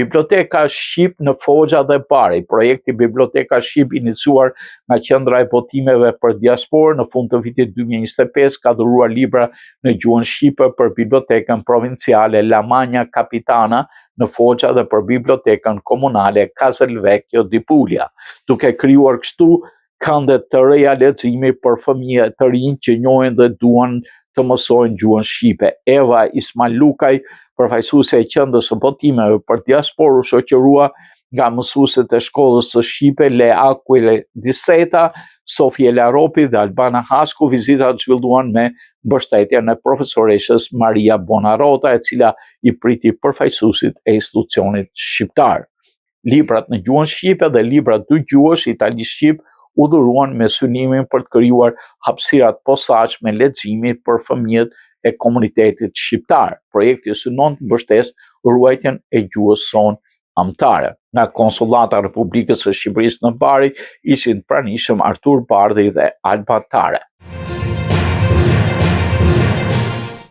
Biblioteka Shqip në Fogja dhe Bari, projekti Biblioteka Shqip iniciuar nga Qendra e Botimeve për Diasporë në fund të vitit 2025 ka dhuruar libra në gjuhën shqipe për Bibliotekën Provinciale Lamagna Capitana në Fogja dhe për Bibliotekën Komunale Castelvecchio di Puglia, duke krijuar kështu kënde të reja leximi për fëmijë të rinj që njohin dhe duan të mësojnë gjuhën shqipe. Eva Ismail Lukaj, përfaqësuese e Qendrës së Botimeve për Diasporë, u shoqërua nga mësuesit e shkollës së shqipe Le Aquile di Seta, Sofia Laropi dhe Albana Hasku. Vizitat zhvilluan me mbështetjen e profesoreshës Maria Bonarota, e cila i priti përfaqësuesit e institucionit shqiptar. Librat në gjuhën shqipe dhe librat dy gjuhësh itali-shqip u dhuruan me synimin për të krijuar hapësirat posaçme leximi për fëmijët e komunitetit shqiptar. Projekti synon të mbështesë ruajtjen e gjuhës sonë amtare. Nga Konsullata e Republikës së Shqipërisë në Bari ishin pranishëm Artur Bardhi dhe Alba Tare.